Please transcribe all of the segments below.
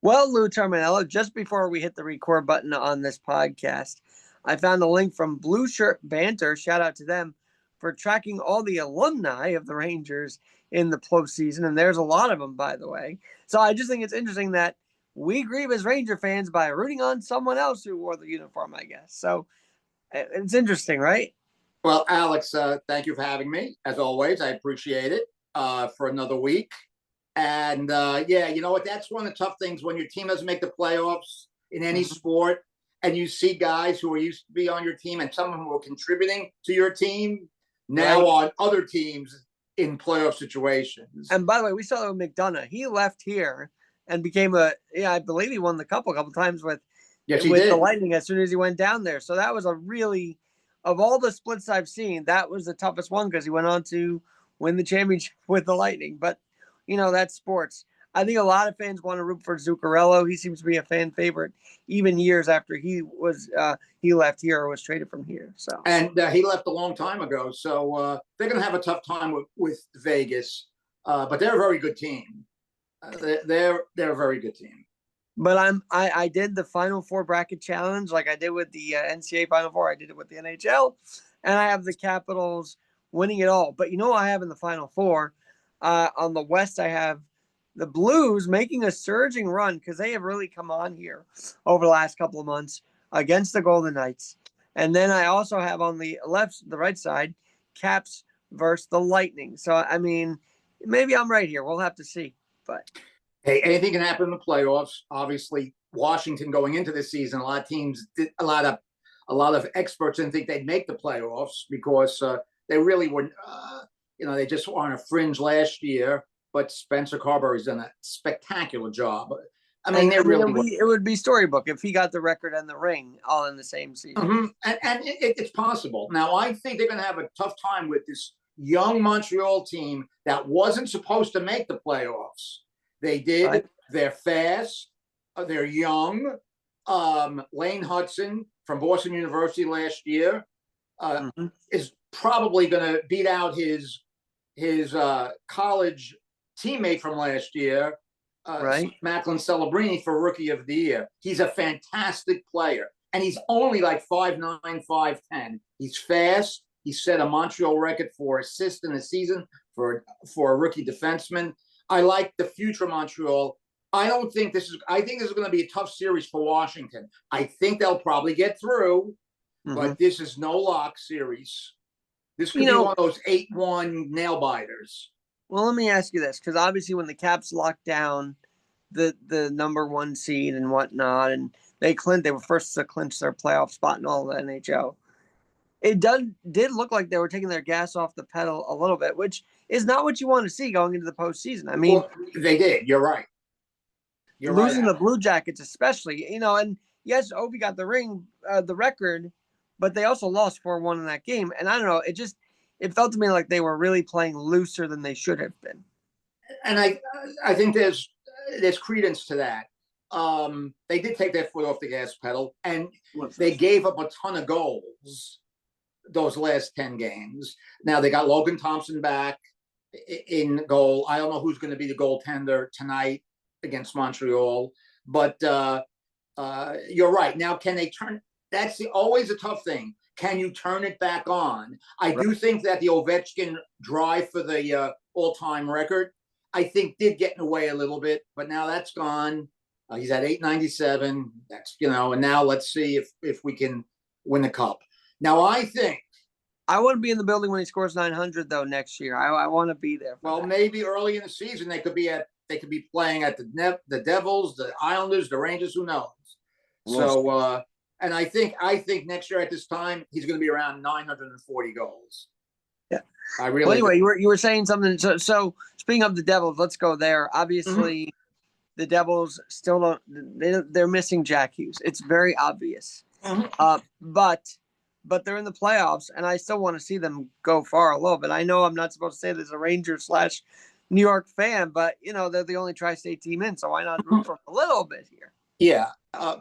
Well, Lou Terminello, just before we hit the record button on this podcast, I found a link from Blue Shirt Banter. Shout out to them for tracking all the alumni of the Rangers in the postseason. And there's a lot of them, by the way. So I just think it's interesting that we grieve as Ranger fans by rooting on someone else who wore the uniform, I guess. So it's interesting, right? Well, Alex, thank you for having me. As always, I appreciate it for another week. And yeah, you know what? That's one of the tough things when your team doesn't make the playoffs in any sport, and you see guys who are used to be on your team and some of them who are contributing to your team now on other teams in playoff situations. And by the way, we saw that with McDonough. He left here and became I believe he won the cup a couple times with the Lightning as soon as he went down there. So that was a really, of all the splits I've seen, that was the toughest one because he went on to win the championship with the Lightning. But, that's sports. I think a lot of fans want to root for Zuccarello. He seems to be a fan favorite, even years after he left here or was traded from here. So he left a long time ago. So they're going to have a tough time with Vegas, but they're a very good team. They're a very good team. But I did the Final Four bracket challenge like I did with the NCAA Final Four. I did it with the NHL, and I have the Capitals winning it all. But I have in the Final Four on the West, I have the Blues making a surging run because they have really come on here over the last couple of months against the Golden Knights. And then I also have on the right side, Caps versus the Lightning. So, I mean, maybe I'm right here. We'll have to see. But hey, anything can happen in the playoffs. Obviously, Washington going into this season, a lot of experts didn't think they'd make the playoffs because they really were, they just were on a fringe last year. But Spencer Carberry's done a spectacular job. I mean, it would be storybook if he got the record and the ring all in the same season. Mm-hmm. And it's possible. Now, I think they're going to have a tough time with this young Montreal team that wasn't supposed to make the playoffs. They did. Right. They're fast. They're young. Lane Hudson from Boston University last year is probably going to beat out his college teammate from last year, Macklin Celebrini, for Rookie of the Year. He's a fantastic player, and he's only like 5'9", 5'10". He's fast. He set a Montreal record for assists in the season for a rookie defenseman. I like the future Montreal. I think this is going to be a tough series for Washington. I think they'll probably get through, but this is no lock series. This could be one of those 8-1 nail biters. Well, let me ask you this, because obviously when the Caps locked down the number one seed and whatnot, and they were first to clinch their playoff spot in all of the NHL, it did look like they were taking their gas off the pedal a little bit, which is not what you want to see going into the postseason. I mean, they did. You're right. Losing the Blue Jackets, especially, and yes, Ovi got the record, but they also lost 4-1 in that game. And I don't know, it felt to me like they were really playing looser than they should have been. And I think there's credence to that. They did take their foot off the gas pedal, and they gave up a ton of goals those last 10 games. Now they got Logan Thompson back in goal. I don't know who's going to be the goaltender tonight against Montreal, but you're right. Now, can they turn? That's always a tough thing. Can you turn it back on? I do think that the Ovechkin drive for the all-time record, I think, did get in the way a little bit, but now that's gone. He's at 897. That's, and now let's see if we can win the cup. Now, I think I want to be in the building when he scores 900 though next year. I want to be there. Well, maybe early in the season they could be playing at the Devils, the Islanders, the Rangers. Who knows? So. And I think next year at this time he's going to be around 940 goals. Yeah, I really. Well, anyway, you were saying something. So speaking of the Devils, let's go there. Obviously, the Devils still don't. They're missing Jack Hughes. It's very obvious. But they're in the playoffs, and I still want to see them go far a little bit. I know I'm not supposed to say this as a Rangers/New York fan, but they're the only tri-state team in, so why not root for them a little bit here? Yeah.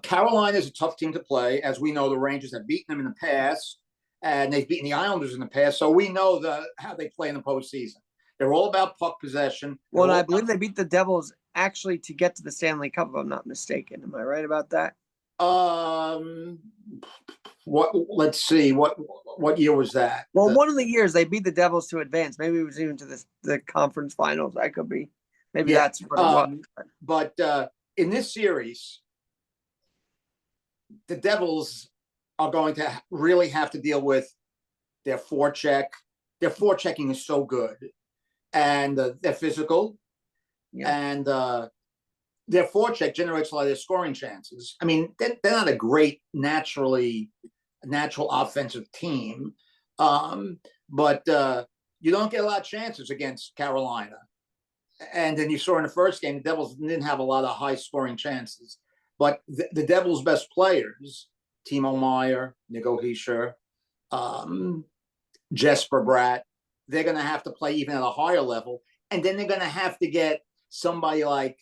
Carolina is a tough team to play. As we know, the Rangers have beaten them in the past, and they've beaten the Islanders in the past. So we know how they play in the postseason. They're all about puck possession. Well, and I believe they beat the Devils actually to get to the Stanley Cup, if I'm not mistaken. Am I right about that? What? Let's see. What year was that? Well, one of the years they beat the Devils to advance. Maybe it was even to the conference finals. That could be. Maybe that's what it was. But in this series, the Devils are going to really have to deal with their forecheck. Their forechecking is so good, and they're physical, and their forecheck generates a lot of their scoring chances. I mean, they're not a great natural offensive team, but you don't get a lot of chances against Carolina. And then you saw in the first game, the Devils didn't have a lot of high-scoring chances. But the Devils' best players, Timo Meier, Nico Hischier, Jesper Bratt, they're going to have to play even at a higher level. And then they're going to have to get somebody like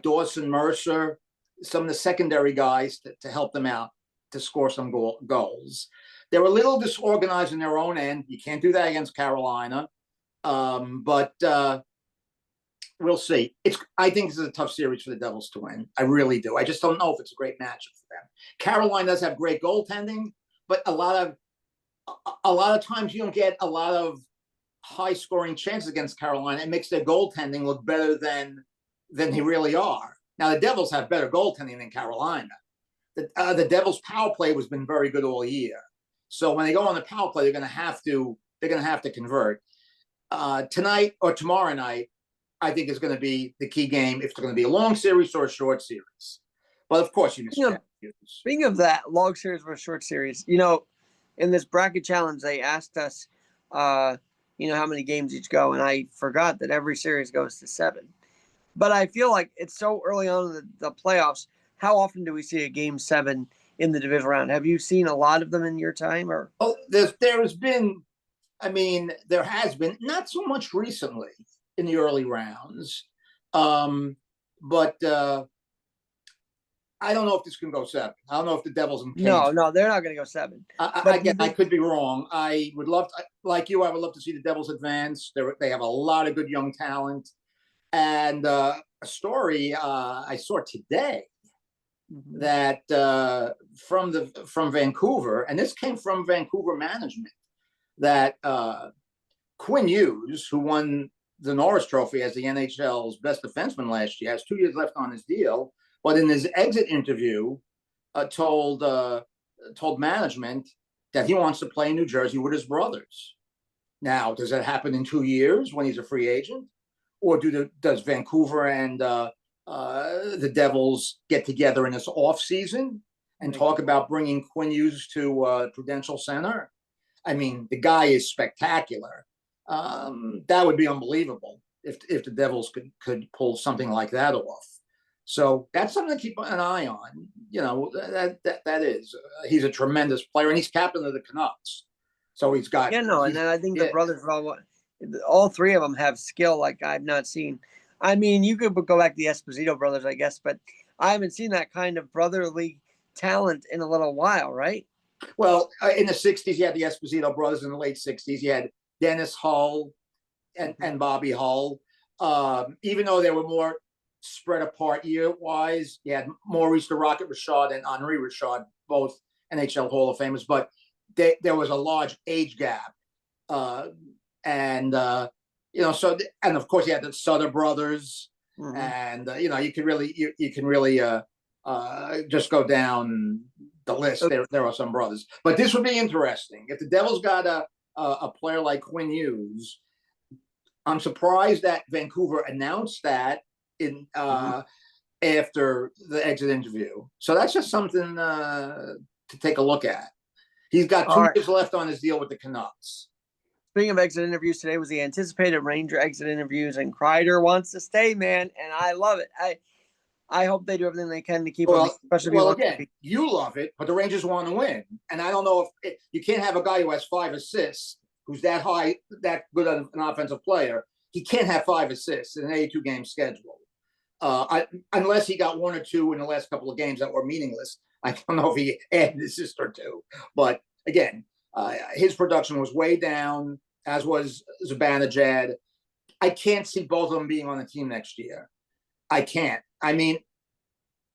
Dawson Mercer, some of the secondary guys to help them out to score some goals. They're a little disorganized in their own end. You can't do that against Carolina. But we'll see. I think this is a tough series for the Devils to win. I really do. I just don't know if it's a great matchup for them. Carolina does have great goaltending, but a lot of times you don't get a lot of high-scoring chances against Carolina. It makes their goaltending look better than they really are. Now, the Devils have better goaltending than Carolina. The Devils' power play has been very good all year. So when they go on the power play, they're going to have to convert. Tonight or tomorrow night, I think is going to be the key game. If it's going to be a long series or a short series. But of course, speaking of that long series or a short series, in this bracket challenge, they asked us, how many games each go, and I forgot that every series goes to 7. But I feel like it's so early on in the playoffs. How often do we see a game 7 in the division round? Have you seen a lot of them in your time? Or there has been not so much recently in the early rounds, but I don't know if this can go 7. I don't know if the Devils and Kings. No, they're not going to go 7. I could be wrong. I would love to, like you. I would love to see the Devils advance. They have a lot of good young talent, and a story I saw today that from Vancouver, and this came from Vancouver management, that Quinn Hughes, who won the Norris Trophy as the NHL's best defenseman last year, has 2 years left on his deal. But in his exit interview, told management that he wants to play in New Jersey with his brothers. Now, does that happen in 2 years when he's a free agent, or does Vancouver and the Devils get together in this off season and talk about bringing Quinn Hughes to Prudential Center? I mean, the guy is spectacular. That would be unbelievable if the Devils could pull something like that off. So that's something to keep an eye on. That is. He's a tremendous player, and he's captain of the Canucks. So he's got. And then I think the brothers, all 3 of them have skill like I've not seen. I mean, you could go back to the Esposito brothers, I guess, but I haven't seen that kind of brotherly talent in a little while, right? Well, in the 60s, you had the Esposito brothers. In the late 60s, you had Dennis Hull and Bobby Hull. Even though they were more spread apart year-wise, you had Maurice the Rocket Richard and Henri Richard, both NHL Hall of Famers, but there was a large age gap. And of course you had the Sutter brothers, and you can really just go down the list. There are some brothers, but this would be interesting if the Devils got a player like Quinn Hughes. I'm surprised that Vancouver announced that in after the exit interview. So that's just something to take a look at. He's got 2 years left on his deal with the Canucks. Speaking of exit interviews, today was the anticipated Ranger exit interviews, and Kreider wants to stay, man, and I love it. I hope they do everything they can to keep him. Again, you love it, but the Rangers want to win, and I don't know if you can't have a guy who has 5 assists, who's that high, that good of an offensive player. He can't have 5 assists in an 82-game schedule, unless he got 1 or 2 in the last couple of games that were meaningless. I don't know if he added an assist or 2, but again, his production was way down, as was Zibanejad. I can't see both of them being on the team next year. I can't. I mean,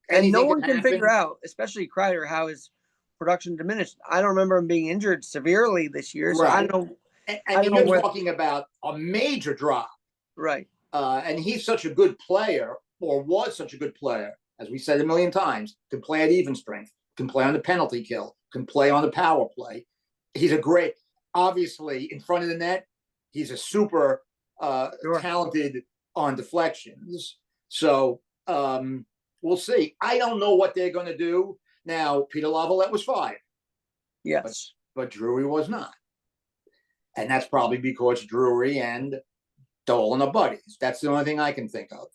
And no anything one can can figure happen. out, especially Kreider, how his production diminished. I don't remember him being injured severely this year, so I Right. don't know. I I mean, don't know you're what. talking about a major drop. Right. And he's such a good player, or was such a good player, as we said a million times, can play at even strength, can play on the penalty kill, can play on the power play. He's a great, obviously, in front of the net, he's a super Sure. talented on deflections. So we'll see. I don't know what they're going to do. Now, Peter Laviolette was fired, Yes. but Drury was not. And that's probably because Drury and Dolan are buddies. That's the only thing I can think of.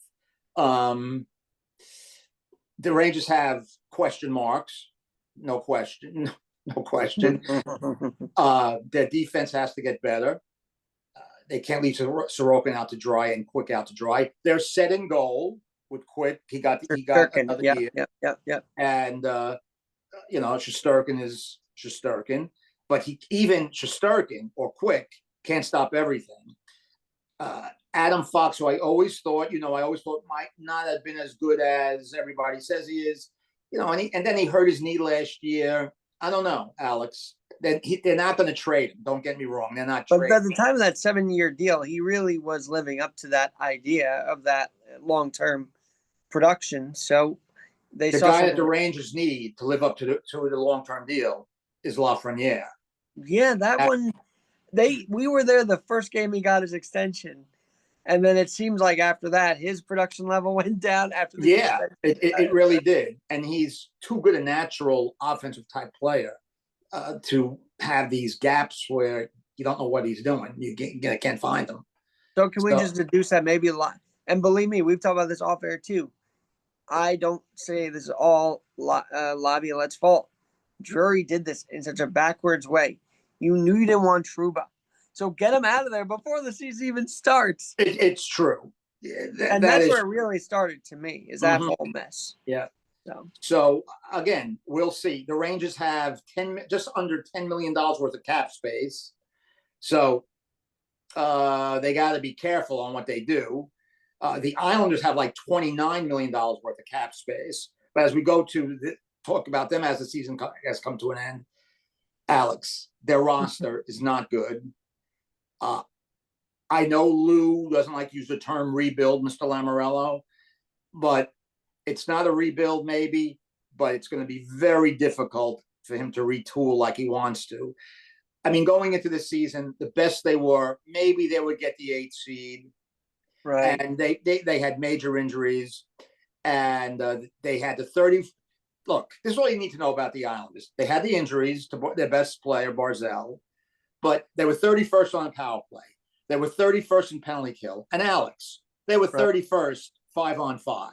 The Rangers have question marks, no question, no question. Their defense has to get better. They can't leave Sorokin out to dry and Quick out to dry. They're set in goal with Quick. He got Durkin. another Yeah. year, Yeah. and Shesterkin is Shesterkin, but even Shesterkin or Quick can't stop everything. Adam Fox, who I always thought might not have been as good as everybody says he is, and then he hurt his knee last year. I don't know, Alex. They're not going to trade him. Don't get me wrong. They're not But at trading. the time of that 7-year deal, he really was living up to that idea of that long-term production. So they The saw guy that something. the Rangers need to live up to the long-term deal is Lafreniere. Yeah, that one. We were there the first game he got his extension, and then it seems like after that his production level went down after the Yeah, extension. it really did. And he's too good a natural offensive type player to have these gaps where you don't know what he's doing. You can't find him. So can we So just deduce that maybe a lot? And believe me, we've talked about this off air too. I don't say this is all Laviolette's fault. Drury did this in such a backwards way. You knew you didn't want Trouba. So get him out of there before the season even starts. it's true. Yeah, And that that's is. where it really started to me, is that whole mess. Yeah. So So again, we'll see. The Rangers have just under $10 million worth of cap space. So they got to be careful on what they do. The Islanders have like $29 million worth of cap space. But as we go to talk about them as the season has come to an end, Alex, their roster is not good. I know Lou doesn't like to use the term rebuild, Mr. Lamoriello, but it's not a rebuild maybe, but it's going to be very difficult for him to retool like he wants to. I mean, going into the season, the best they were, maybe they would get the 8th seed. right. And they had major injuries, and they had the 30. Look, this is all you need to know about the Islanders. They had the injuries to their best player, Barzell, but they were 31st on the power play. They were 31st in penalty kill. And Alex, they were 31st 5-on-5.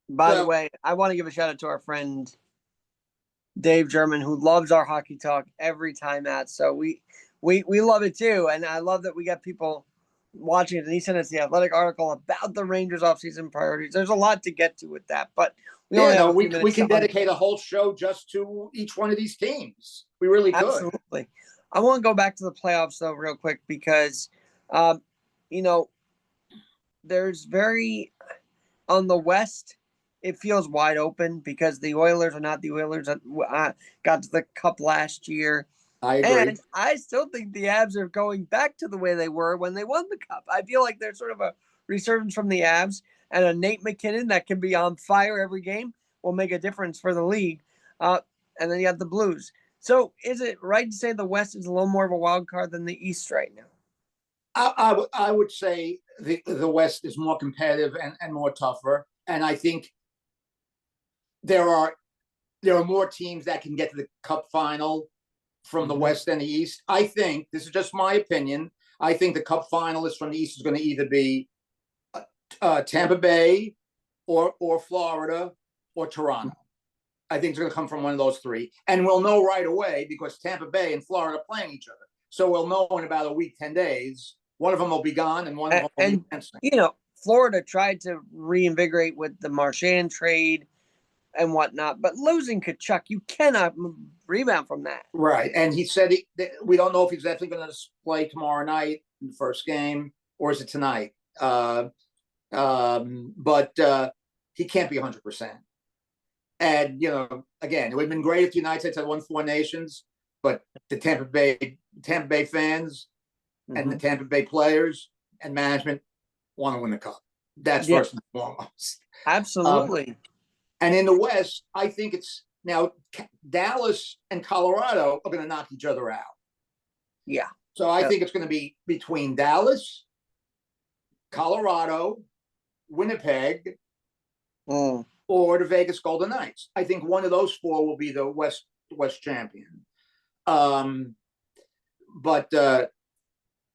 By the way, I want to give a shout out to our friend Dave German, who loves our hockey talk every time out. So we love it too, and I love that we got people watching it. And he sent us the Athletic article about the Rangers offseason priorities. There's a lot to get to with that, but we only have a few minutes. We can dedicate a whole show just to each one of these teams. We really could. Absolutely. I want to go back to the playoffs though, real quick, because there's on the West. It feels wide open because the Oilers are not the Oilers that got to the Cup last year. I agree. And I still think the Avs are going back to the way they were when they won the Cup. I feel like there's sort of a resurgence from the Avs, and a Nate McKinnon that can be on fire every game will make a difference for the league. And then you have the Blues. So is it right to say the West is a little more of a wild card than the East right now? I would say the West is more competitive and more tougher. And I think there are more teams that can get to the Cup final from the West and the East. I think, this is just my opinion, I think the Cup finalists from the East is going to either be Tampa Bay or Florida or Toronto. I think it's going to come from one of those three. And we'll know right away because Tampa Bay and Florida are playing each other. So we'll know in about a week, 10 days, one of them will be gone and one of them will be dancing. Florida tried to reinvigorate with the Marchand trade. and whatnot. But losing Kachuk, you cannot rebound from that. Right. And he said we don't know if he's definitely going to play tomorrow night in the first game, or is it tonight? But he can't be 100%. And, again, it would have been great if the United States had won 4 nations, but the Tampa Bay fans and the Tampa Bay players and management want to win the cup. That's first and foremost. Absolutely. And in the West, I think it's now Dallas and Colorado are going to knock each other out. Yeah. So I think it's going to be between Dallas, Colorado, Winnipeg, or the Vegas Golden Knights. I think one of those 4 will be the West champion. But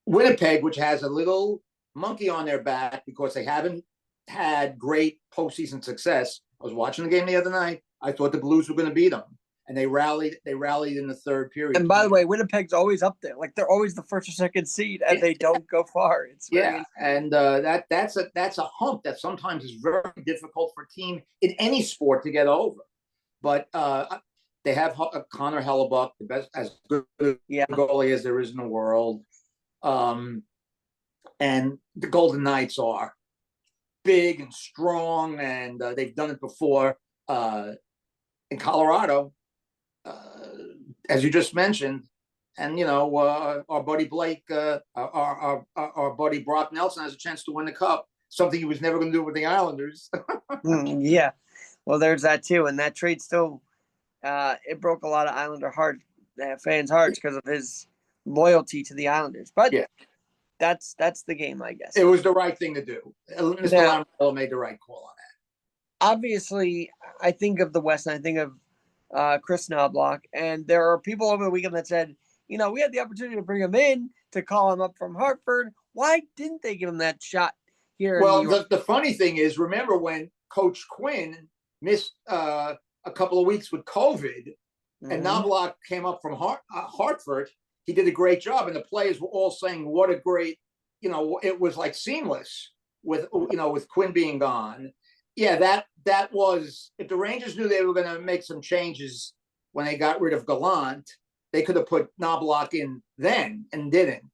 Winnipeg, which has a little monkey on their back because they haven't had great postseason success. I was watching the game the other night. I thought the Blues were going to beat them, and they rallied in the third period. And by the way, Winnipeg's always up there. Like, they're always the first or second seed, and they don't go far. It's and that's a hump that sometimes is very difficult for a team in any sport to get over. But they have Connor Hellebuck, the best, as good a goalie as there is in the world. And the Golden Knights are big and strong, and they've done it before in Colorado, as you just mentioned. And our buddy Blake, our buddy Brock Nelson has a chance to win the cup. Something he was never going to do with the Islanders. Yeah, well, there's that too, and that trade still it broke a lot of Islander fans' hearts because of his loyalty to the Islanders. But that's the game, I guess. It was the right thing to do. Mr. Lamoriello made the right call on that. Obviously, I think of the West, and I think of Chris Knobloch, and there are people over the weekend that said, we had the opportunity to bring him in, to call him up from Hartford. Why didn't they give him that shot here? Well, the funny thing is, remember when Coach Quinn missed a couple of weeks with COVID, and Knobloch came up from Hartford? He did a great job, and the players were all saying, "What a great!" It was like seamless with Quinn being gone. Yeah, that was, if the Rangers knew they were going to make some changes when they got rid of Gallant, they could have put Knobloch in then and didn't.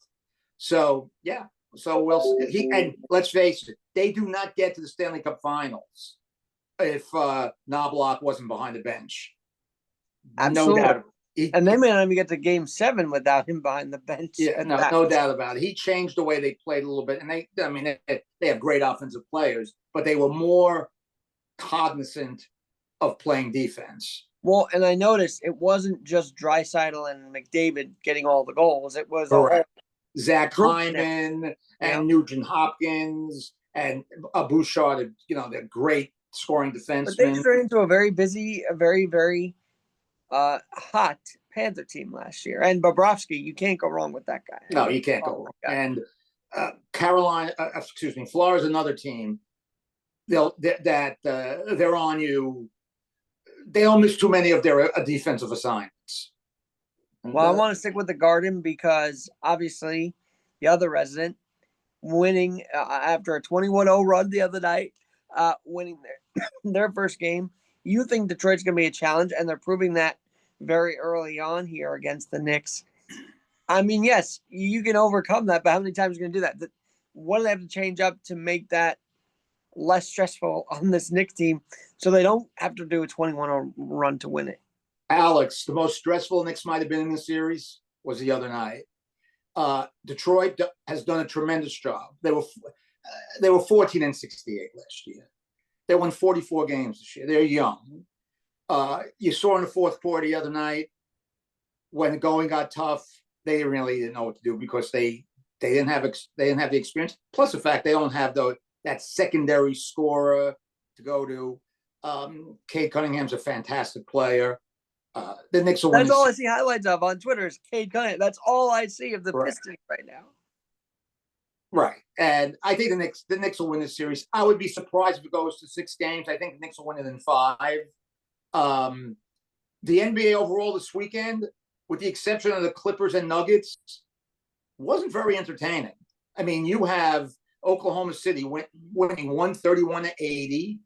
So and let's face it, they do not get to the Stanley Cup Finals if Knobloch wasn't behind the bench. Absolutely. No doubt. And they may not even get to Game 7 without him behind the bench. Yeah, no doubt about it. He changed the way they played a little bit, and they have great offensive players, but they were more cognizant of playing defense. Well, and I noticed it wasn't just Draisaitl and McDavid getting all the goals. It was Zach Hyman and Nugent Hopkins and Bouchard. They're great scoring defensemen. But they turned into a very busy, a very, very hot Panther team last year. And Bobrovsky, you can't go wrong with that guy. No, you can't go wrong. And Florida's another team. They're on you. They don't miss too many of their defensive assignments. Well, I want to stick with the Garden because obviously the other resident winning after a 21-0 run the other night, winning their first game. You think Detroit's going to be a challenge, and they're proving that very early on here against the Knicks. I mean, yes, you can overcome that, but how many times are you going to do that? What do they have to change up to make that less stressful on this Knicks team so they don't have to do a 21-0 run to win it? Alex, the most stressful Knicks might have been in the series was the other night. Detroit has done a tremendous job. They were 14-68 last year. They won 44 games this year. They're young. You saw in the fourth quarter the other night when the going got tough, they really didn't know what to do because they didn't have the experience. Plus the fact they don't have that secondary scorer to go to. Cade Cunningham's a fantastic player. The Knicks will win. That's all I see highlights of on Twitter is Cade Cunningham. That's all I see of the Pistons right now. Right. And I think the Knicks will win this series. I would be surprised if it goes to 6 games. I think the Knicks will win it in 5. The NBA overall this weekend, with the exception of the Clippers and Nuggets, wasn't very entertaining. I mean, you have Oklahoma City winning 131-80.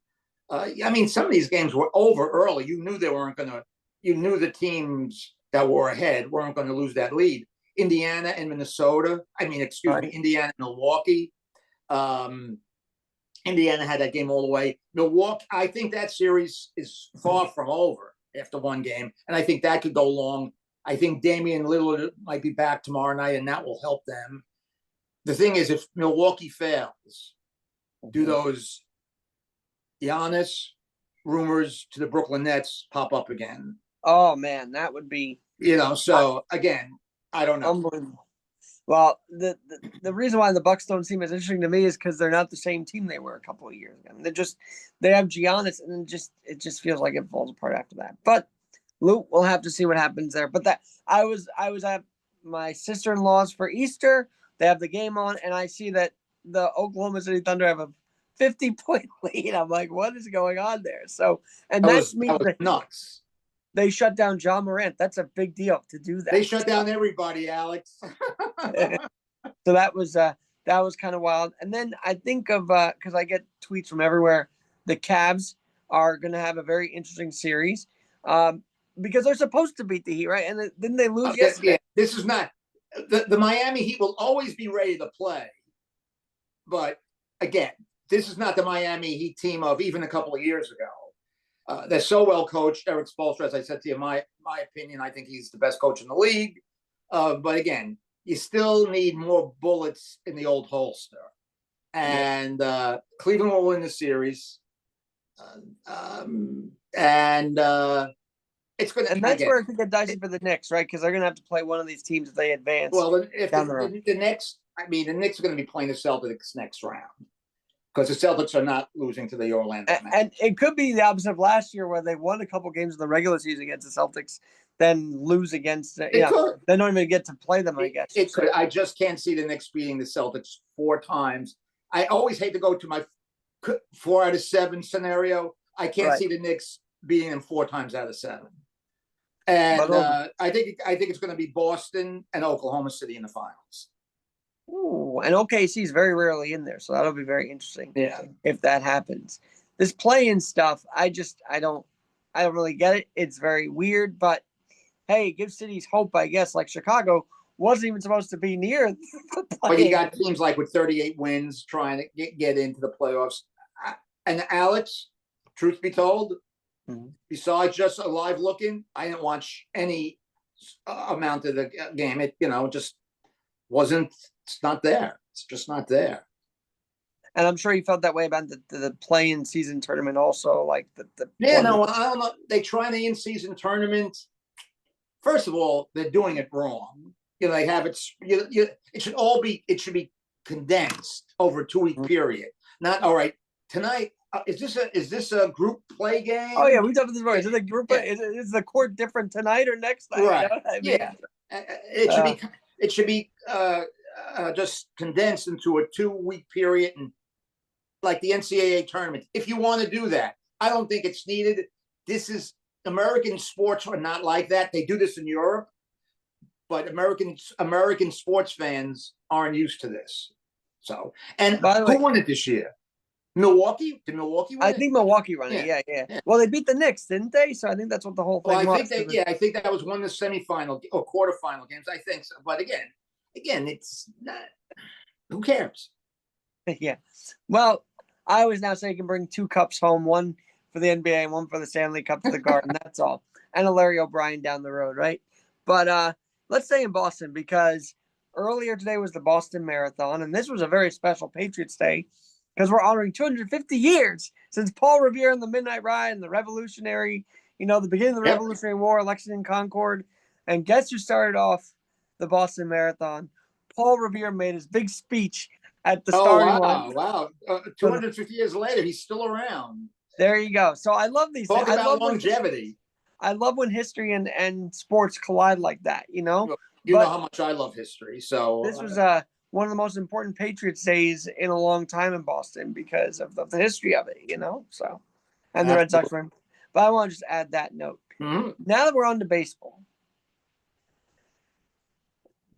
I mean, some of these games were over early. You knew they weren't going to. You knew the teams that were ahead weren't going to lose that lead. Indiana and Minnesota. I mean, excuse me, Right. Indiana and Milwaukee. Um, Indiana had that game all the way. Milwaukee. I think that series is far from over after one game, and I think that could go long. I think Damian Lillard might be back tomorrow night, and that will help them. The thing is, if Milwaukee fails, do those Giannis rumors to the Brooklyn Nets pop up again? Oh man, that would be So again, I don't know. unbelievable. Well, the reason why the Bucks don't seem as interesting to me is because they're not the same team they were a couple of years ago. I mean, they have Giannis, and it just feels like it falls apart after that. But Luke, we'll have to see what happens there. But that I was at my sister-in-law's for Easter. They have the game on, and I see that the Oklahoma City Thunder have a 50-point lead. I'm like, what is going on there? So, and that means was nuts. they shut down John Morant. That's a big deal to do that. They shut down everybody, Alex. So that was kind of wild. And then I think of because I get tweets from everywhere, the Cavs are going to have a very interesting series because they're supposed to beat the Heat, right? And didn't they lose yesterday? Yeah, this is not the Miami Heat will always be ready to play, but again, this is not the Miami Heat team of even a couple of years ago. They're so well coached. Eric Spoelstra, as I said to you, my opinion, I think he's the best coach in the league. But again, you still need more bullets in the old holster. And Cleveland will win the series. It's going to. And that's where it could get dicey for the Knicks, right? Because they're going to have to play one of these teams if they advance. Well, if the Knicks, I mean, the Knicks are going to be playing the Celtics next round. Because the Celtics are not losing to the Orlando Magic. And it could be the opposite of last year where they won a couple games in the regular season against the Celtics, then lose against they don't even get to play them, I guess. It could. I just can't see the Knicks beating the Celtics 4 times. I always hate to go to my 4 out of 7 scenario. I can't see the Knicks beating them 4 times out of 7. And I think it's going to be Boston and Oklahoma City in the finals. Ooh, and OKC is very rarely in there, so that'll be very interesting. Yeah, if that happens. This play-in stuff, I don't really get it. It's very weird, but hey, give cities hope, I guess. Like Chicago wasn't even supposed to be near the play-in. But you got teams like with 38 wins trying to get into the playoffs. And Alex, truth be told, besides just a live looking, I didn't watch any amount of the game. It just wasn't. It's not there. It's just not there. And I'm sure you felt that way about the play-in season tournament also. Like I don't know. They try the in-season tournament. First of all, they're doing it wrong. They have it. It should be condensed over a 2-week period. Not all right. Tonight, is this a group play game? Oh yeah, we talked about this before. Is it a group? Yeah. Is the court different tonight or next night? Right. Yeah. It should be just condensed into a 2-week period, and like the NCAA tournament. If you want to do that, I don't think it's needed. American sports are not like that. They do this in Europe, but American sports fans aren't used to this. So, and who won it this year? Milwaukee? Did Milwaukee win I think Milwaukee won it. Yeah. Well, they beat the Knicks, didn't they? So I think that's what the whole thing was. I think that was one of the semifinal or quarterfinal games. I think so. But again, it's not. Who cares? Yeah. Well, I always now say you can bring 2 cups home, one for the NBA and one for the Stanley Cup to the Garden. That's all. And a Larry O'Brien down the road, right? But let's stay in Boston because earlier today was the Boston Marathon, and this was a very special Patriots Day because we're honoring 250 years since Paul Revere and the Midnight Ride and the Revolutionary, the beginning of the Revolutionary War, Lexington Concord. And guess who started off the Boston Marathon? Paul Revere made his big speech at the starting line. Wow. 250 years later, he's still around. There you go. So I love these. Talk about longevity. I love when history and sports collide like that, You know how much I love history. So this was one of the most important Patriots days in a long time in Boston because of the history of it, So, and the Red Sox were. But I want to just add that note. Mm-hmm. Now that we're on to baseball,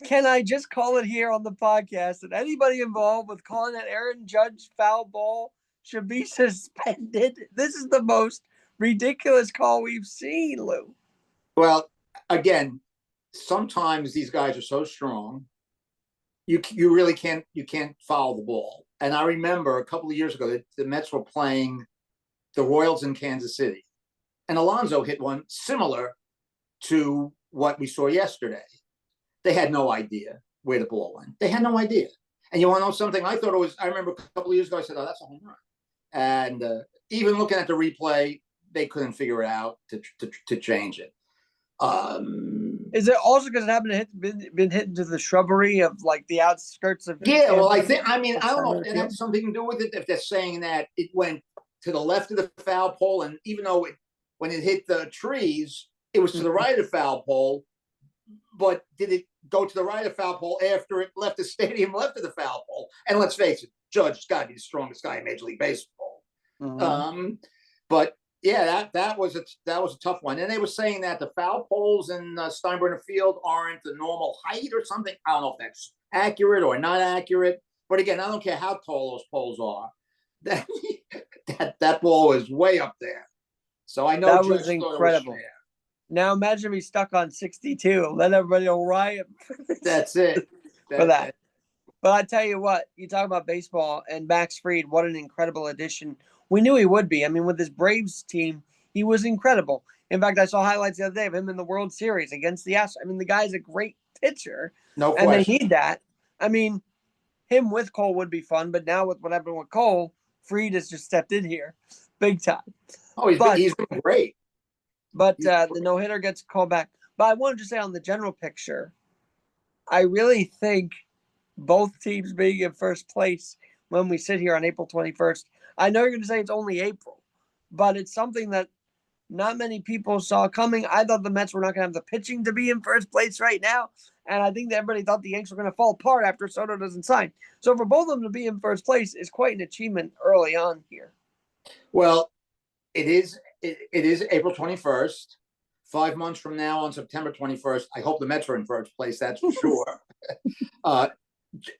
can I just call it here on the podcast that anybody involved with calling that Aaron Judge foul ball should be suspended. This is the most ridiculous call we've seen, Lou. Well, again, sometimes these guys are so strong, you really can't foul the ball. And I remember a couple of years ago, the Mets were playing the Royals in Kansas City, and Alonso hit one similar to what we saw yesterday. They had no idea where the ball went. They had no idea. And you want to know something? I remember a couple of years ago, I said, oh, that's a home run. And even looking at the replay, they couldn't figure it out to change it. Is it also because it happened to been hit into the shrubbery of like the outskirts of? Yeah, well, I don't know if that had something to do with it. If they're saying that it went to the left of the foul pole, and even though when it hit the trees, it was to the right of the foul pole, but did it go to the right of the foul pole after it left the stadium left of the foul pole? And let's face it, Judge's got to be the strongest guy in Major League Baseball. Mm-hmm. But yeah, that was a tough one. And they were saying that the foul poles in Steinbrenner Field aren't the normal height or something. I don't know if that's accurate or not accurate. But again, I don't care how tall those poles are. That ball is way up there. So I know that was incredible. Now imagine me stuck on 62. Let everybody all riot. That's it. For that. But I tell you what, you talk about baseball and Max Fried, what an incredible addition. We knew he would be. I mean, with his Braves team, he was incredible. In fact, I saw highlights the other day of him in the World Series against the Astros. I mean, the guy's a great pitcher. No question. And they need that. I mean, him with Cole would be fun, but now with what happened with Cole, Fried has just stepped in here big time. Oh, he's been great. But the no-hitter gets called back. But I wanted to say on the general picture, I really think both teams being in first place when we sit here on April 21st, I know you're going to say it's only April, but it's something that not many people saw coming. I thought the Mets were not going to have the pitching to be in first place right now, and I think that everybody thought the Yankees were going to fall apart after Soto doesn't sign. So for both of them to be in first place is quite an achievement early on here. Well, it is April 21st. 5 months from now, on September 21st, I hope the Mets are in first place, that's for sure.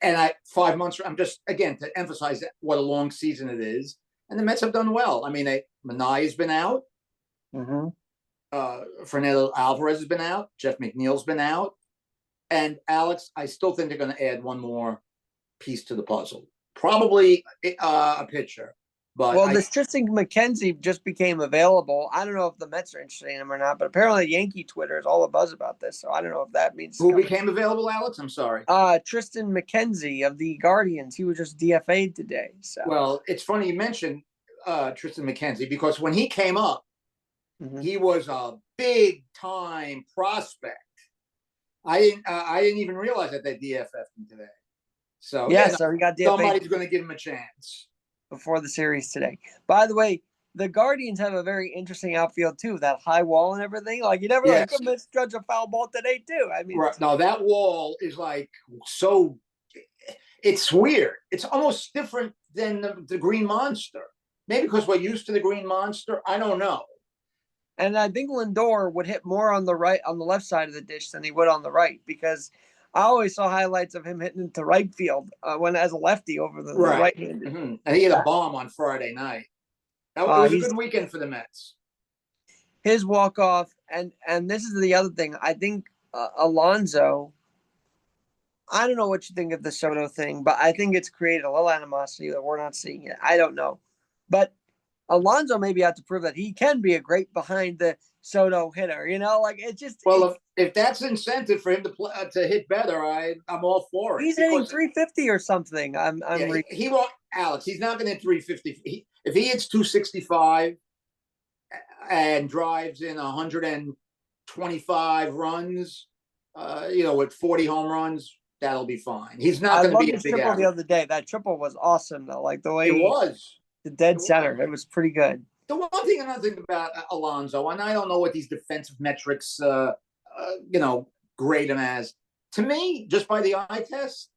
And 5 months, I'm just, again, to emphasize what a long season it is. And the Mets have done well. I mean, Manaea's been out. Mm-hmm. Fernando Alvarez has been out. Jeff McNeil's been out. And Alex, I still think they're going to add one more piece to the puzzle. Probably a pitcher. But this Tristan McKenzie just became available. I don't know if the Mets are interested in him or not, but apparently Yankee Twitter is all a buzz about this. So I don't know if that means who became available, Alex? I'm sorry. Tristan McKenzie of the Guardians. He was just DFA'd today. So well, it's funny you mentioned Tristan McKenzie because when he came up, he was a big time prospect. I didn't even realize that they DFA'd him today. So so he got DFA'd. Somebody's going to give him a chance. Before the series today. By the way, the Guardians have a very interesting outfield too. That high wall and everything. Like you never could misjudge a foul ball today too. I mean, right. No, that wall is like so. It's weird. It's almost different than the Green Monster. Maybe because we're used to the Green Monster. I don't know. And I think Lindor would hit more on the left side of the dish than he would on the right because I always saw highlights of him hitting into right field when as a lefty over the right-handed. Mm-hmm. And he hit a bomb on Friday night. That was a good weekend for the Mets. His walk-off, and this is the other thing. I think Alonso, I don't know what you think of the Soto thing, but I think it's created a little animosity that we're not seeing yet. I don't know. But Alonso maybe have to prove that he can be a great behind the Soto hitter, like it's just. Well, if that's incentive for him to hit better, I'm all for it. He's hitting 350 or something. He won't, Alex. He's not going to hit 350. If he hits 265 and drives in 125 runs, with 40 home runs, that'll be fine. He's not going to be a big triple the other day. That triple was awesome, though. Like the way it was. The dead center. It was pretty good. The one thing another thing about Alonso, and I don't know what these defensive metrics, grade him as. To me, just by the eye test,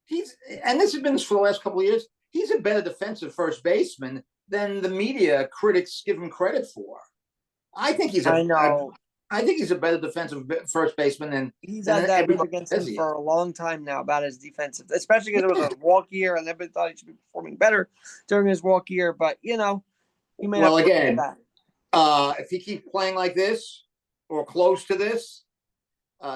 and this has been for the last couple of years, he's a better defensive first baseman than the media critics give him credit for. I think he's I think he's a better defensive first baseman He's than had that written everybody against says him he for is. a long time now about his defensive, especially because it was Yeah. a walk year and everybody thought he should be performing better during his walk year. But, he may have Well, to look again, at that. if he keeps playing like this or close to this,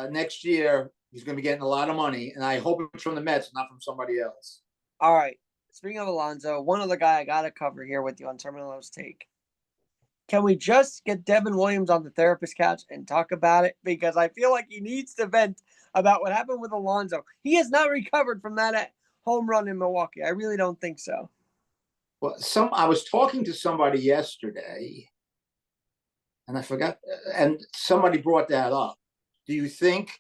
next year he's going to be getting a lot of money, and I hope it's from the Mets, not from somebody else. All right. Speaking of Alonso, one other guy I got to cover here with you on Terminello's take. Can we just get Devin Williams on the therapist couch and talk about it? Because I feel like he needs to vent about what happened with Alonso. He has not recovered from that home run in Milwaukee. I really don't think so. Well, I was talking to somebody yesterday, and I forgot, and somebody brought that up. Do you think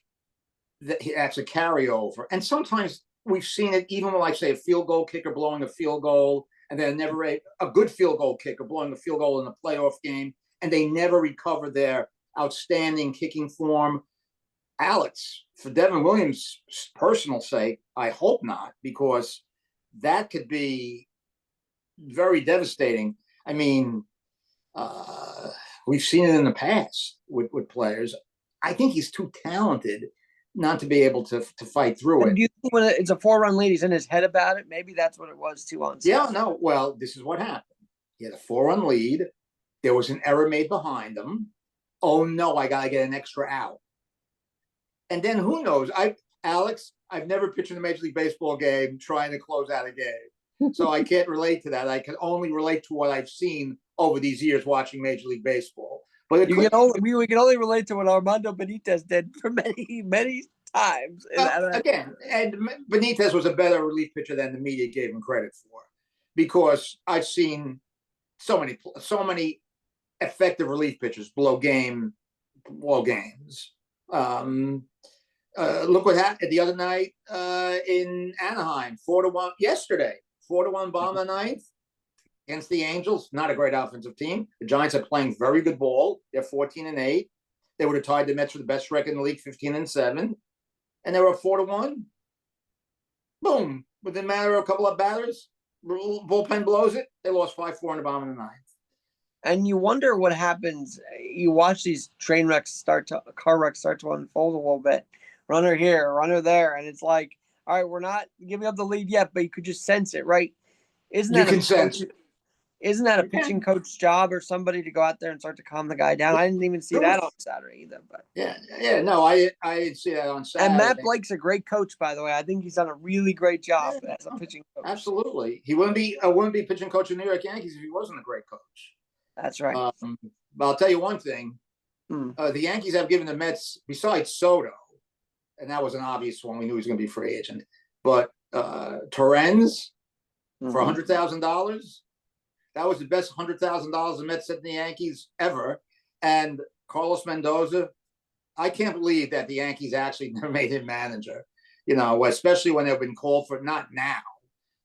that that's a carryover? And sometimes we've seen it even when, like, say, a field goal kicker blowing a field goal, and then never a good field goal kicker blowing a field goal in a playoff game, and they never recover their outstanding kicking form. Alex, for Devin Williams' personal sake, I hope not, because that could be very devastating. I mean, we've seen it in the past with players. I think he's too talented not to be able to fight through And it. do you think when it's a 4-run lead, he's in his head about it? Maybe that's what it was too on Yeah, no. Well, this is what happened. He had a 4-run lead. There was an error made behind him. Oh no, I gotta get an extra out. And then who knows? Alex, I've never pitched in a Major League Baseball game trying to close out a game. So I can't relate to that. I can only relate to what I've seen over these years watching Major League Baseball. But we can only relate to what Armando Benitez did for many, many times. Again, and Benitez was a better relief pitcher than the media gave him credit for, because I've seen so many effective relief pitchers blow games. Look what happened the other night in Anaheim, 4-1 yesterday, 4-1 bomb the ninth against the Angels. Not a great offensive team. The Giants are playing very good ball. They're 14-8. They would have tied the Mets for the best record in the league, 15-7, and they were 4-1. Boom! Within a matter of a couple of batters, bullpen blows it. They lost 5-4 in the bottom of the ninth. And you wonder what happens. You watch these car wrecks start to unfold a little bit. Runner here, runner there, and it's like, all right, we're not giving up the lead yet, but you could just sense it, right? Isn't that a pitching coach's job or somebody to go out there and start to calm the guy down? I didn't even see that on Saturday either. But no, I didn't see that on Saturday. And Matt Blake's a great coach, by the way. I think he's done a really great job as a pitching coach. Absolutely, he wouldn't be pitching coach in the New York Yankees if he wasn't a great coach. That's right. But I'll tell you one thing: the Yankees have given the Mets, besides Soto, and that was an obvious one. We knew he was going to be a free agent, but Torrens for $100,000. That was the best $100,000 the Mets sent the Yankees ever. And Carlos Mendoza, I can't believe that the Yankees actually never made him manager. Especially when they've been called for, not now.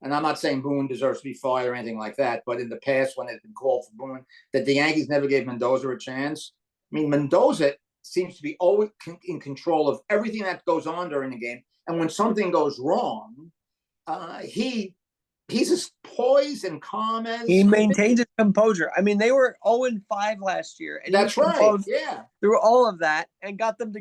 And I'm not saying Boone deserves to be fired or anything like that, but in the past when they've been called for Boone, that the Yankees never gave Mendoza a chance. I mean, Mendoza seems to be always in control of everything that goes on during the game. And when something goes wrong, he's as poised and calm as he maintains his composure. I mean, they were 0-5 last year, and that's right. Yeah, through all of that, and got them to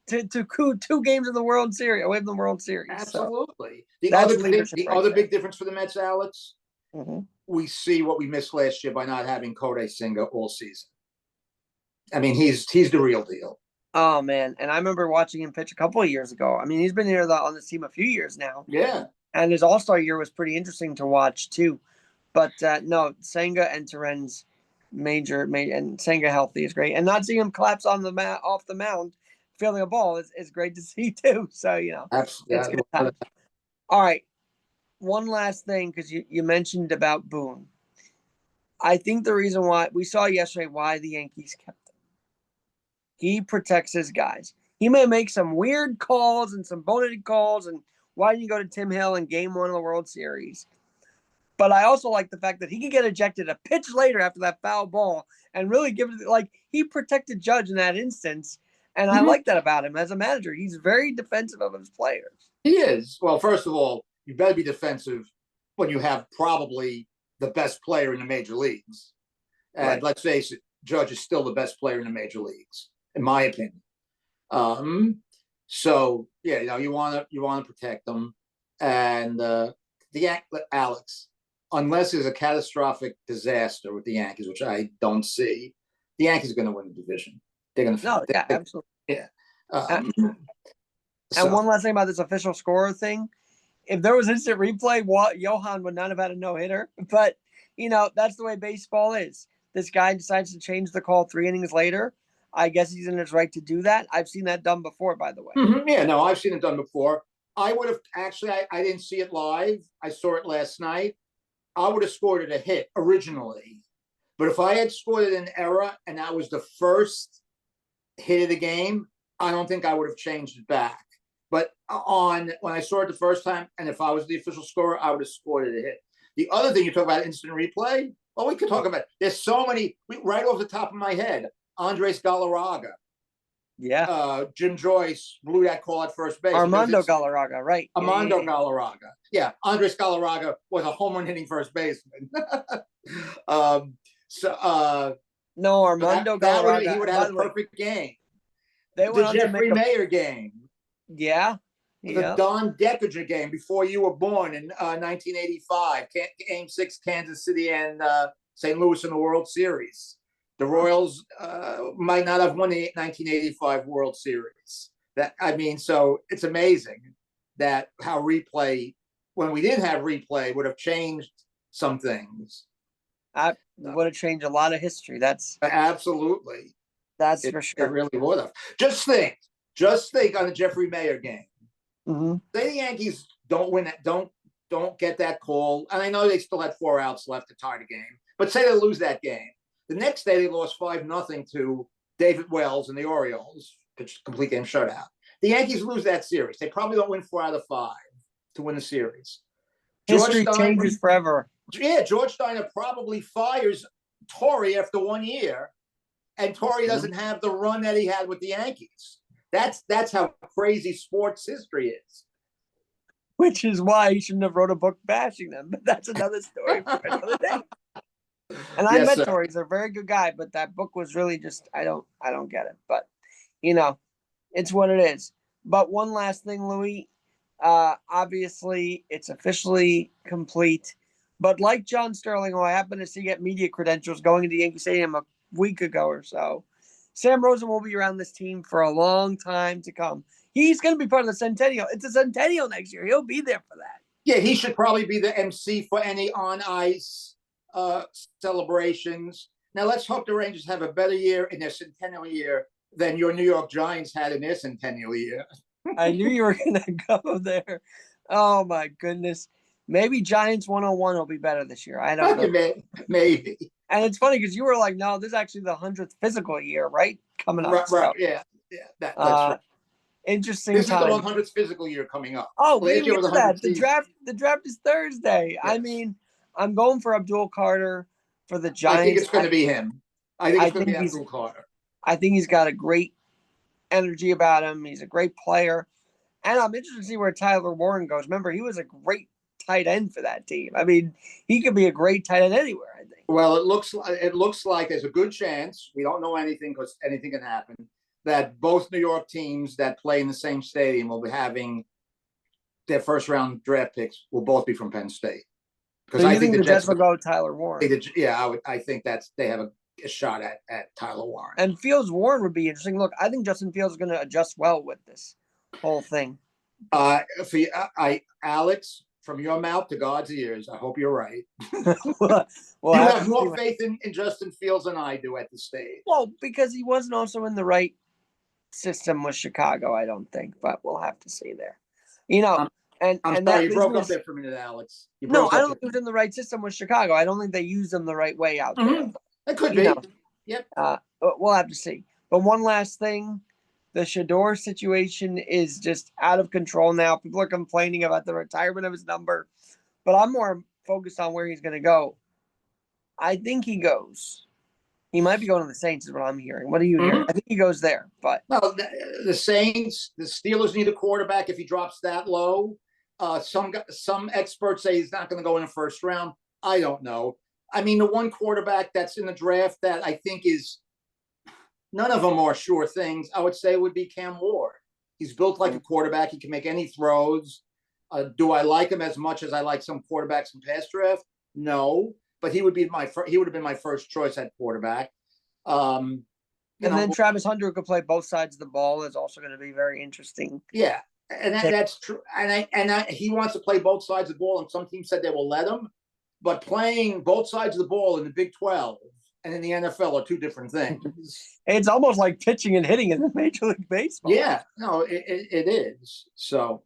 two games in the World Series, away from the World Series. Absolutely. So the other big difference for the Mets, Alex, we see what we missed last year by not having Kodai Senga all season. I mean, he's the real deal. Oh man, and I remember watching him pitch a couple of years ago. I mean, he's been here on this team a few years now. Yeah. And his All-Star year was pretty interesting to watch too. But no, Senga and Torrens major, and Senga healthy is great. And not seeing him collapse on the off the mound, fielding a ball is great to see too. So, it's good time. All right. One last thing, because you mentioned about Boone. I think the reason why we saw yesterday why the Yankees kept him. He protects his guys. He may make some weird calls and some boneted calls, and why didn't you go to Tim Hill in Game 1 of the World Series? But I also like the fact that he could get ejected a pitch later after that foul ball and really give it, he protected Judge in that instance. And I like that about him as a manager. He's very defensive of his players. He is. Well, first of all, you better be defensive when you have probably the best player in the major leagues. And let's face it, Judge is still the best player in the major leagues. in my opinion. So yeah, you want to protect them, and Alex, unless there's a catastrophic disaster with the Yankees, which I don't see, the Yankees are going to win the division. They're going to. No, yeah, absolutely. Yeah. And one last thing about this official scorer thing. If there was instant replay, Johan would not have had a no-hitter. But, that's the way baseball is. This guy decides to change the call 3 innings later. I guess he's in his right to do that. I've seen that done before, by the way. Yeah, no, I've seen it done before. I would have actually, I didn't see it live. I saw it last night. I would have scored it a hit originally. But if I had scored it in error and that was the first hit of the game, I don't think I would have changed it back. But when I saw it the first time, and if I was the official scorer, I would have scored it a hit. The other thing you talk about instant replay, well, we could talk about. There's so many right off the top of my head. Andres Galarraga. Yeah. Jim Joyce blew that call at first base. Armando Galarraga, right? Armando Galarraga. Yeah, Andres Galarraga was a home run hitting first baseman. No, Armando Galarraga. He would have had a perfect game. They went the Jeffrey Mayer game. Yeah. The Don Deckerger game before you were born in 1985. Game 6, Kansas City and St. Louis in the World Series. The Royals might not have won the 1985 World Series. So it's amazing that how replay, when we didn't have replay, would have changed some things. Would have changed a lot of history. That's absolutely. That's for sure. It really would have. Just think on the Jeffrey Mayer game. Mm-hmm. Say the Yankees don't win that, don't get that call, and I know they still had 4 outs left to tie the game. But say they lose that game. The next day they lost 5-0 to David Wells and the Orioles, complete game shutout. The Yankees lose that series. They probably don't win 4 out of 5 to win the series. History changes forever. Yeah, George Steiner probably fires Torrey after 1 year, and Torrey doesn't have the run that he had with the Yankees. That's how crazy sports history is. Which is why he shouldn't have wrote a book bashing them. But that's another story for another day. And I met Torrey. He's a very good guy, but that book was really just I don't get it. But it's what it is. But one last thing, Louis. Obviously, it's officially complete. But like John Sterling, who I happened to see get media credentials going into Yankee Stadium a week ago or so, Sam Rosen will be around this team for a long time to come. He's going to be part of the centennial. It's a centennial next year. He'll be there for that. Yeah, he should probably be the MC for any on-ice celebrations. Now, let's hope the Rangers have a better year in their centennial year than your New York Giants had in their centennial year. I knew you were going to go there. Oh, my goodness. Maybe Giants 101 will be better this year. I don't know. Maybe. And it's funny because you were like, no, this is actually the 100th physical year, right? Coming up. Right, so, yeah. That's right. Interesting This time. is the 100th physical year coming up. Oh, we didn't get that. The draft is Thursday. Yes. I mean, I'm going for Abdul Carter for the Giants. I think it's going to be him. I think it's going to be Abdul Carter. I think he's got a great energy about him. He's a great player. And I'm interested to see where Tyler Warren goes. Remember, he was a great tight end for that team. I mean, he could be a great tight end anywhere, I think. Well, it looks like there's a good chance, we don't know anything because anything can happen, that both New York teams that play in the same stadium will be having their first round draft picks will both be from Penn State. Because I think the Jets will go Tyler Warren. I think they have a shot at Tyler Warren. And Fields Warren would be interesting. Look, I think Justin Fields is going to adjust well with this whole thing. Alex, from your mouth to God's ears, I hope you're right. well, you have more faith in Justin Fields than I do at this stage. Well, because he wasn't also in the right system with Chicago, I don't think, but we'll have to see there. I'm sorry, you broke up there for a minute, Alex. No, I don't think he was in the right system with Chicago. I don't think they used him the right way out there. It could be. Yep. We'll have to see. But one last thing. The Shador situation is just out of control now. People are complaining about the retirement of his number, but I'm more focused on where he's going to go. I think he goes. He might be going to the Saints is what I'm hearing. What are you hearing? I think he goes there. But well, the Saints, the Steelers need a quarterback if he drops that low. Some experts say he's not going to go in the first round. I don't know. I mean, the one quarterback that's in the draft that I think is none of them are sure things. I would say would be Cam Ward. He's built like a quarterback. He can make any throws. Do I like him as much as I like some quarterbacks in past draft? No, but he would have been my first choice at quarterback. And then Travis Hunter, who could play both sides of the ball, is also going to be very interesting. Yeah, and that's true. And he wants to play both sides of the ball, and some teams said they will let him. But playing both sides of the ball in the Big 12 and in the NFL are two different things. It's almost like pitching and hitting in the Major League Baseball. Yeah, no, it is. So,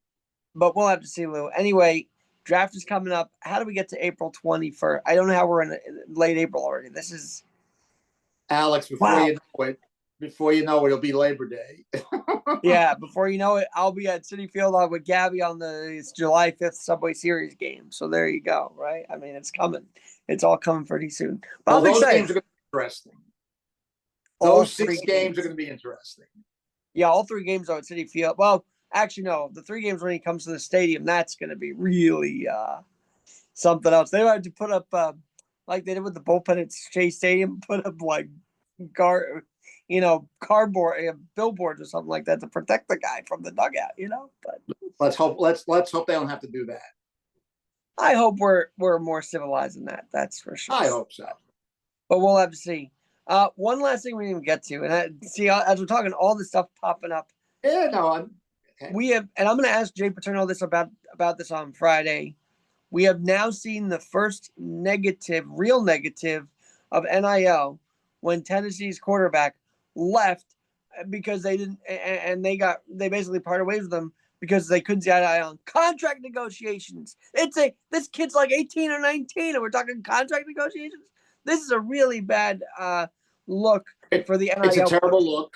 but we'll have to see, Lou. Anyway, draft is coming up. How do we get to April 21st? I don't know how we're in late April already. This is Alex. Before you know it, it'll be Labor Day. Yeah, before you know it, I'll be at Citi Field with Gabby on the July 5th Subway Series game. So there you go, right? I mean, it's coming. It's all coming pretty soon. But well, those games are going to be interesting. Those 6 games are going to be interesting. Yeah, all 3 games are at Citi Field. Well, actually, no. The 3 games when he comes to the stadium, that's going to be really something else. They had to put up, like they did with the bullpen at Shea Stadium, put up like cardboard, billboards or something like that to protect the guy from the dugout, But let's hope they don't have to do that. I hope we're more civilized than that. That's for sure. I hope so. But we'll have to see. One last thing we didn't get to, and as we're talking, all this stuff popping up. Yeah, no, okay. We have, and I'm going to ask Jay Paterno this about this on Friday. We have now seen the first real negative of NIL when Tennessee's quarterback left because they didn't, and they basically parted ways with them because they couldn't see eye to eye on contract negotiations. This kid's like 18 or 19, and we're talking contract negotiations. This is a really bad look for the NIL. It's a terrible look.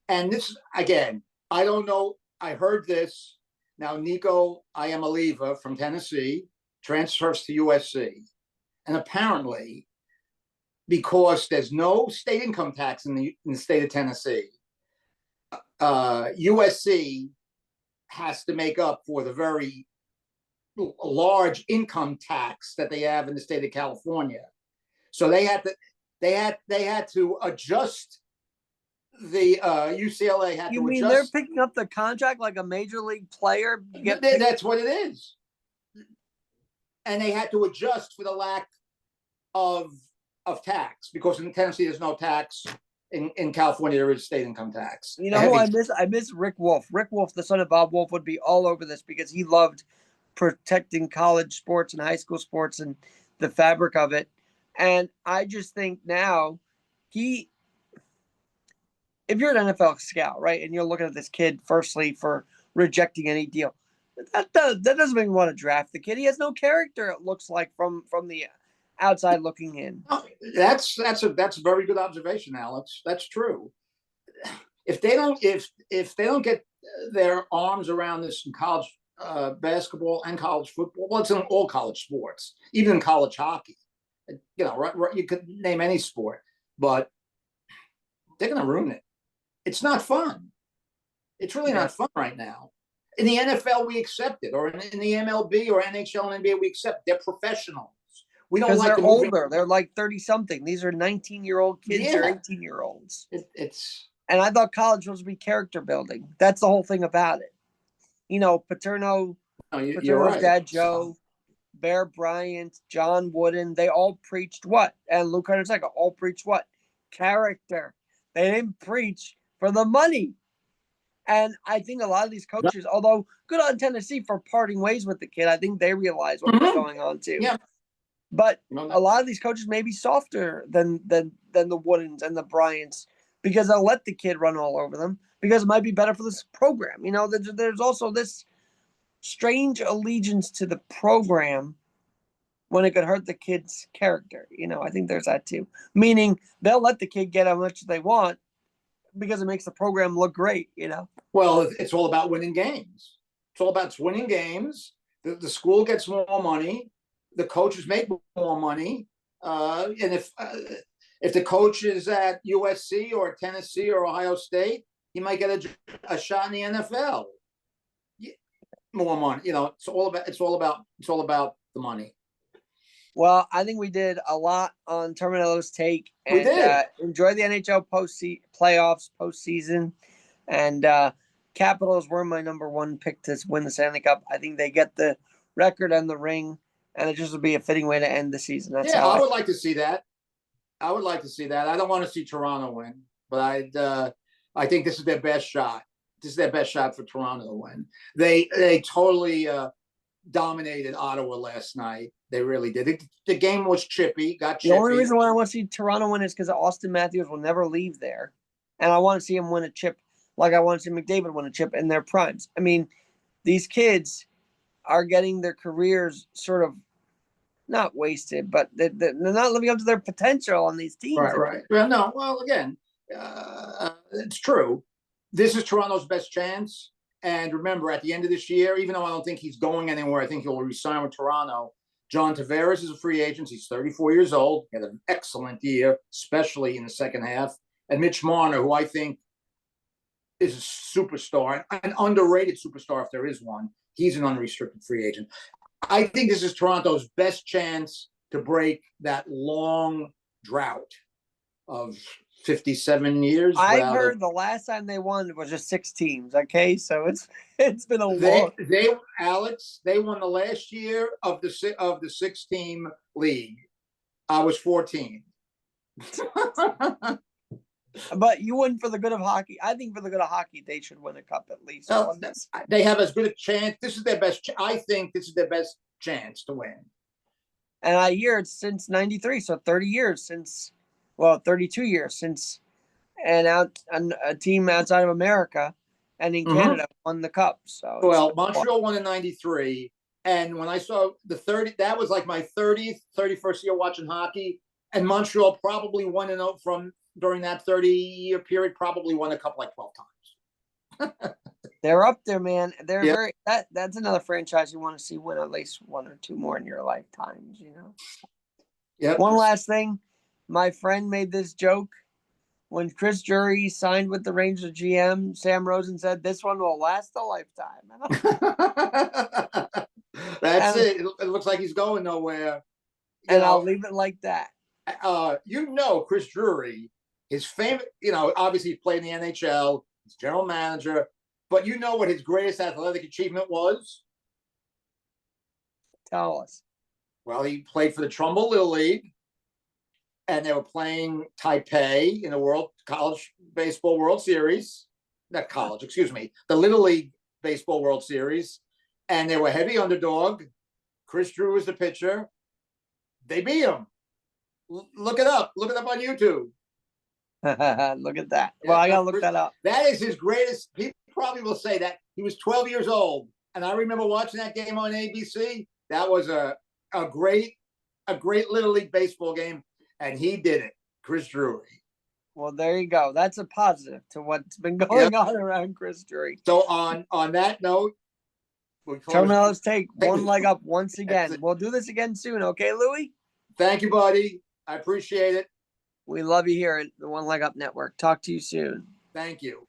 And this, again, I don't know. I heard this. Now, Nico Iamaleava from Tennessee transfers to USC. And apparently, because there's no state income tax in the state of Tennessee, USC has to make up for the very large income tax that they have in the state of California. So they had to adjust the UCLA had to adjust. You mean they're picking up the contract like a major league player? That's what it is. And they had to adjust for the lack of tax, because in Tennessee there's no tax. In California there is state income tax. You know who I miss? I miss Rick Wolf. Rick Wolf, the son of Bob Wolf, would be all over this because he loved protecting college sports and high school sports and the fabric of it. And I just think now if you're an NFL scout, right, and you're looking at this kid firstly for rejecting any deal, that doesn't make me want to draft the kid. He has no character, it looks like, from the outside looking in. That's a very good observation, Alex. That's true. If they don't get their arms around this in college basketball and college football, well, it's in all college sports, even in college hockey. Right, you could name any sport, but they're going to ruin it. It's not fun. It's really not fun right now. In the NFL, we accept it, or in the MLB or NHL and NBA, we accept. They're professionals. We don't like they're older. They're like 30-something. These are 19-year-old kids or 18-year-olds. And I thought college was supposed to be character building. That's the whole thing about it. Paterno's right. dad, Joe, Bear Bryant, John Wooden, they all preached what? And Luke Carter all preached what? Character. They didn't preach for the money. And I think a lot of these coaches, although good on Tennessee for parting ways with the kid, I think they realize what was going on too. Yeah. But a lot of these coaches may be softer than the Woodens and the Bryants because they'll let the kid run all over them because it might be better for this program. There's also this strange allegiance to the program when it could hurt the kid's character. I think there's that too. Meaning they'll let the kid get how much they want because it makes the program look great, Well, it's all about winning games. It's all about winning games. The school gets more money. The coaches make more money. And if the coach is at USC or Tennessee or Ohio State, he might get a shot in the NFL. More money. It's all about the money. Well, I think we did a lot on Terminello's take, We and did. enjoy the NHL playoffs postseason. And Capitals were my number one pick to win the Stanley Cup. I think they get the record and the ring, and it just would be a fitting way to end the season. That's Yeah, how I would like to see that. I would like to see that. I don't want to see Toronto win, but I think this is their best shot. This is their best shot for Toronto to win. They totally dominated Ottawa last night. They really did. The game was chippy, got The only chippy. reason why I want to see Toronto win is because Austin Matthews will never leave there, and I want to see him win a chip like I want to see McDavid win a chip in their primes. I mean, these kids are getting their careers sort of not wasted, but they're not living up to their potential on these teams. Right, right. Well, no. Well, again, it's true. This is Toronto's best chance. And remember, at the end of this year, even though I don't think he's going anywhere, I think he'll resign with Toronto. John Tavares is a free agent. He's 34 years old. He had an excellent year, especially in the second half. And Mitch Marner, who I think is a superstar, an underrated superstar if there is one. He's an unrestricted free agent. I think this is Toronto's best chance to break that long drought of 57 years. I've heard the last time they won was just 6 teams. Okay, so it's been a long. Alex, they won the last year of the 6-team league. I was 14. But you win for the good of hockey. I think for the good of hockey, they should win a cup at least. Well, they have as good a chance. This is their best. I think this is their best chance to win. And I hear it's since '93, so 30 years since. Well, 32 years since, a team outside of America and in Canada won the cup. So well, Montreal won in '93, and when I saw the 30, that was like my 31st year watching hockey, and Montreal probably won from during that 30-year period, probably won a cup like 12 times. They're up there, man. They're very that's another franchise you want to see win at least 1 or 2 more in your lifetimes, you know. Yep. One last thing. My friend made this joke when Chris Drury signed with the Rangers GM. Sam Rosen said, "This one will last a lifetime." That's it. It looks like he's going nowhere. I'll leave it like that. Chris Drury, his favorite. Obviously he played in the NHL. He's general manager, but you know what his greatest athletic achievement was? Tell us. Well, he played for the Trumbull Little League. And they were playing Taipei in the College Baseball World Series. Not college, excuse me. The Little League Baseball World Series. And they were heavy underdog. Chris Drew was the pitcher. They beat him. Look it up. Look it up on YouTube. Look at that. Well, I got to look that up. That is his greatest. People probably will say that. He was 12 years old. And I remember watching that game on ABC. That was a great Little League baseball game. And he did it, Chris Drury. Well, there you go. That's a positive to what's been going on around Chris Drury. So on that note, Terminello's take one leg up once again. We'll do this again soon, okay, Louie? Thank you, buddy. I appreciate it. We love you here at the One Leg Up Network. Talk to you soon. Thank you.